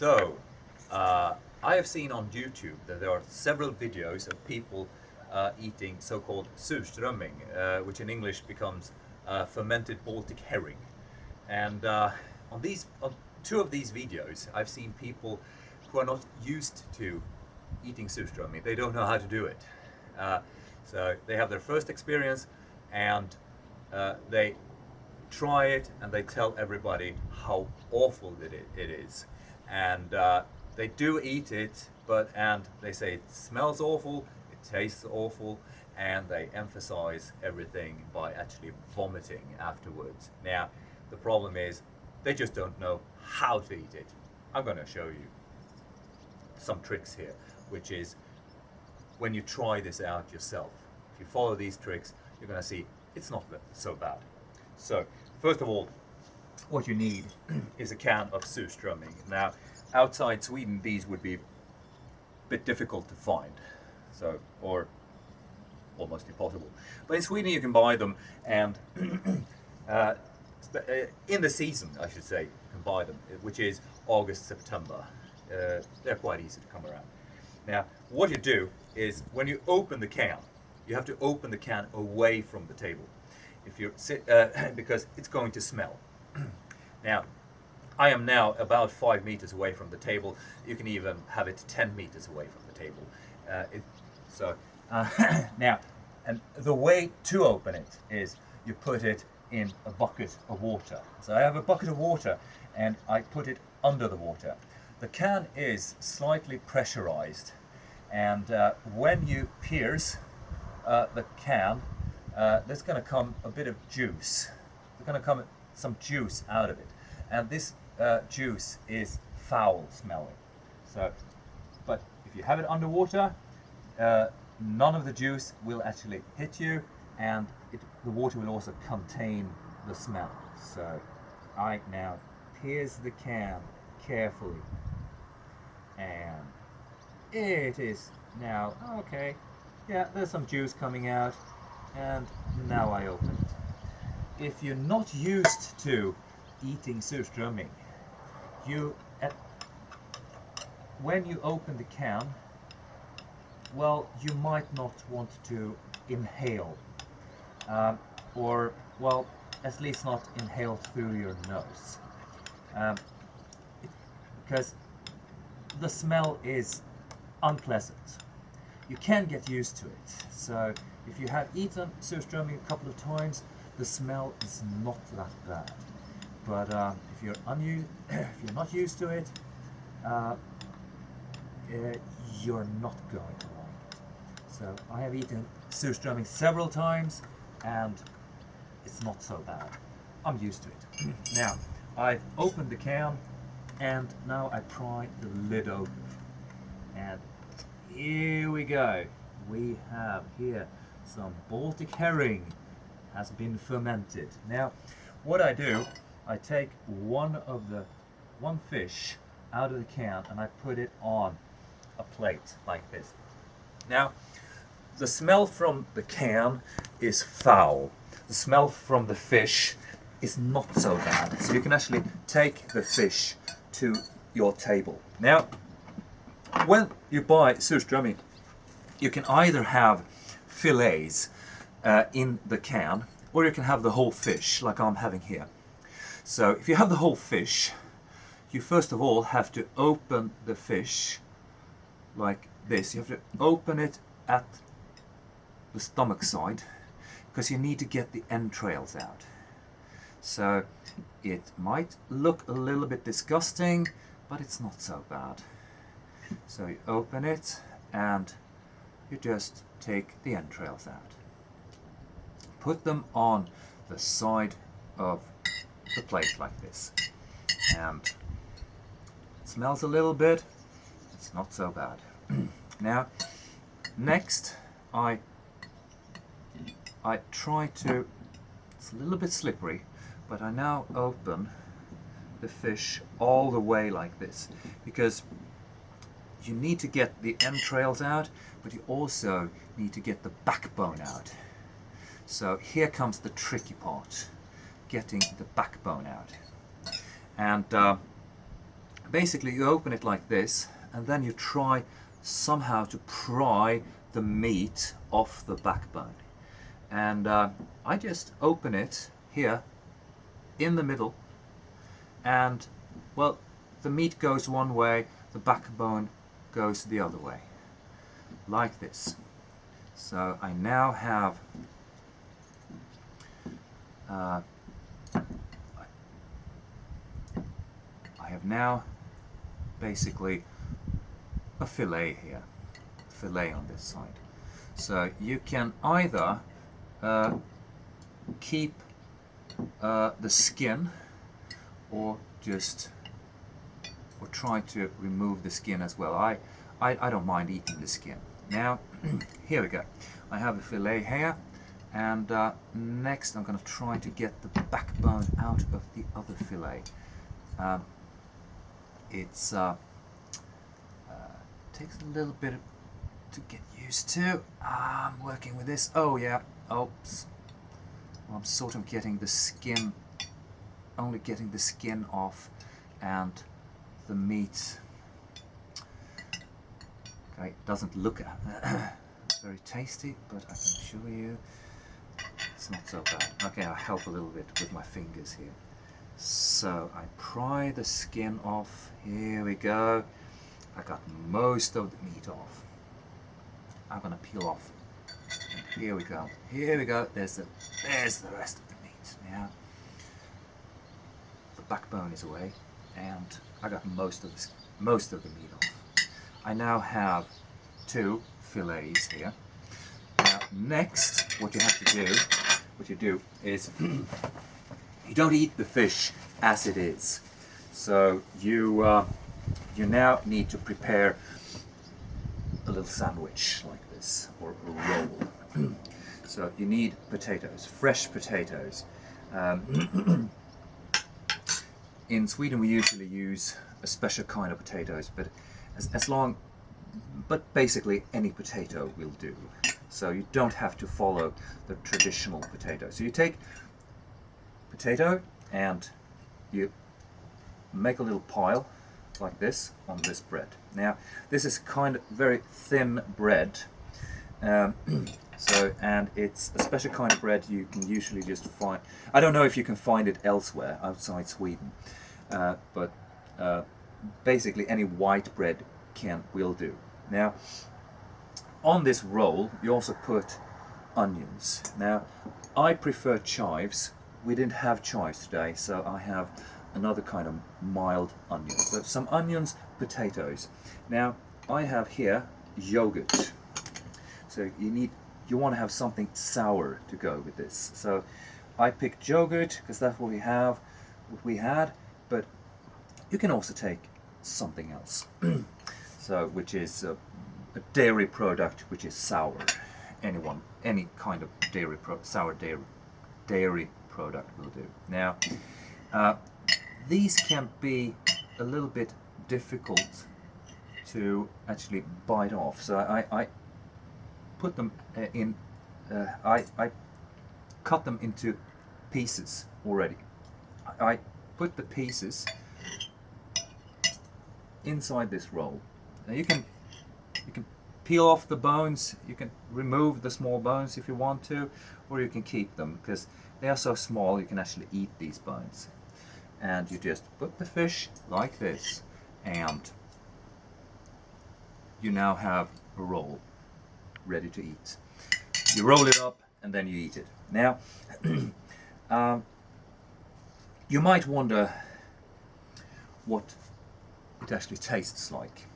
So, I have seen on YouTube that there are several videos of people eating so-called Surströmming, which in English becomes fermented Baltic herring. And on two of these videos, I've seen people who are not used to eating Surströmming. They don't know how to do it. So they have their first experience, and they try it, and they tell everybody how awful it is. And they do eat it, and they say it smells awful, it tastes awful, and they emphasize everything by actually vomiting afterwards. Now, the problem is they just don't know how to eat it. I'm going to show you some tricks here, which is when you try this out yourself. If you follow these tricks, you're going to see it's not so bad. So, first of all, what you need is a can of Surströmming. Now, outside Sweden, these would be a bit difficult to find, so, or almost impossible. But in Sweden, you can buy them, and in the season, I should say, you can buy them, which is August, September. They're quite easy to come around. Now, what you do is when you open the can, you have to open the can away from the table, if you because it's going to smell. Now, I am now about 5 meters away from the table. You can even have it 10 meters away from the table. Now, and the way to open it is you put it in a bucket of water. So I have a bucket of water, and I put it under the water. The can is slightly pressurized, and when you pierce the can, there's going to come a bit of juice. There's going to come some juice out of it, and this juice is foul smelling. So, but if you have it underwater, none of the juice will actually hit you, and the water will also contain the smell. So I now pierce the can carefully, and it is now okay. Yeah, there's some juice coming out, and now I open it. If you're not used to eating Surströmming, when you open the can, well, you might not want to inhale, or, well, at least not inhale through your nose, because the smell is unpleasant. You can get used to it. So if you have eaten Surströmming a couple of times, the smell is not that bad. But if you're not used to it, you're not going to like it. So I have eaten Surströmming several times, and it's not so bad. I'm used to it. Now, I've opened the can, and now I pry the lid open. And here we go. We have here some Baltic herring has been fermented. Now, what I do, I take one fish out of the can, and I put it on a plate like this. Now, the smell from the can is foul. The smell from the fish is not so bad. So you can actually take the fish to your table. Now, when you buy Surströmming, you can either have fillets in the can, or you can have the whole fish, like I'm having here. So if you have the whole fish, you first of all have to open the fish like this. You have to open it at the stomach side, because you need to get the entrails out. So it might look a little bit disgusting, but it's not so bad. So you open it, and you just take the entrails out. Put them on the side of the plate like this. And it smells a little bit, it's not so bad. Now, next I try to, it's a little bit slippery, but I now open the fish all the way like this, because you need to get the entrails out, but you also need to get the backbone out. So here comes the tricky part, getting the backbone out. And basically you open it like this, and then you try somehow to pry the meat off the backbone. And I just open it here in the middle, and well, the meat goes one way, the backbone goes the other way, like this. So I now have I have now basically a fillet here, fillet on this side. So you can either keep the skin, or try to remove the skin as well. I don't mind eating the skin. Now here we go. I have a fillet here, and next I'm going to try to get the backbone out of the other fillet. It's takes a little bit to get used to. I'm working with this. Oh yeah. Oops. Well, I'm sort of getting the skin, only getting the skin off, and the meat. Okay, it doesn't look very tasty, but I can show you it's not so bad. Okay, I'll help a little bit with my fingers here. So I pry the skin off. Here we go. I got most of the meat off. I'm gonna peel off. And here we go. Here we go. There's the rest of the meat. Now the backbone is away, and I got most of the meat off. I now have 2 fillets here. Now next, what you do is you don't eat the fish as it is. So you now need to prepare a little sandwich like this, or a roll. So you need potatoes, fresh potatoes. In Sweden we usually use a special kind of potatoes, but but basically any potato will do. So you don't have to follow the traditional potato. So you take potato and you make a little pile like this on this bread. Now this is kind of very thin bread, and it's a special kind of bread you can usually just find. I don't know if you can find it elsewhere outside Sweden, but basically any white bread will do. Now on this roll you also put onions. Now I prefer chives. We didn't have chives today, so I have another kind of mild onion. So some onions, potatoes. Now I have here yogurt. So you want to have something sour to go with this. So I picked yogurt because that's what we had, but you can also take something else. So which is a dairy product which is sour. Any kind of sour dairy product will do. Now these can be a little bit difficult to actually bite off, so I put them in. I cut them into pieces already. I put the pieces inside this roll. Now you can peel off the bones. You can remove the small bones if you want to, or you can keep them because they are so small you can actually eat these bones. And you just put the fish like this, and you now have a roll ready to eat. You roll it up and then you eat it. Now you might wonder what it actually tastes like.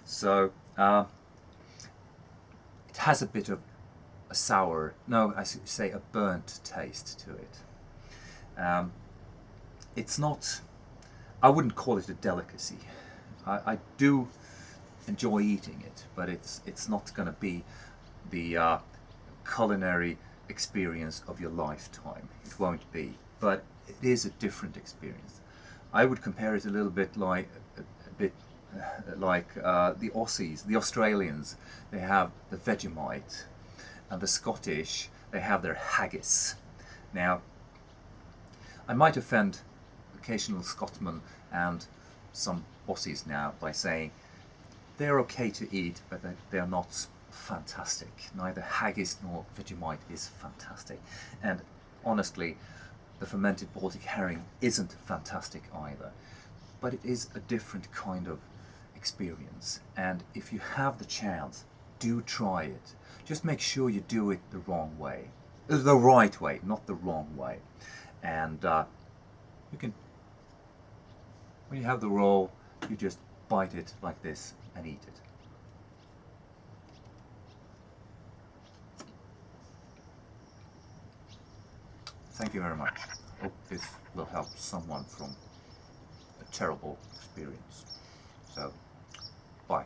So it has a bit of a sour, no, I should say a burnt taste to it. It's not, I wouldn't call it a delicacy. I do enjoy eating it, but it's not going to be the culinary experience of your lifetime. It won't be, but it is a different experience. I would compare it a little bit like the Aussies, the Australians. They have the Vegemite, and the Scottish, they have their haggis. Now I might offend occasional Scotsmen and some bosses now by saying they're okay to eat, but they're not fantastic. Neither haggis nor Vegemite is fantastic. And honestly, the fermented Baltic herring isn't fantastic either. But it is a different kind of experience. And if you have the chance, do try it. Just make sure you do it the wrong way. The right way, not the wrong way. And you can, when you have the roll, you just bite it like this and eat it. Thank you very much. Hope this will help someone from a terrible experience. So, bye.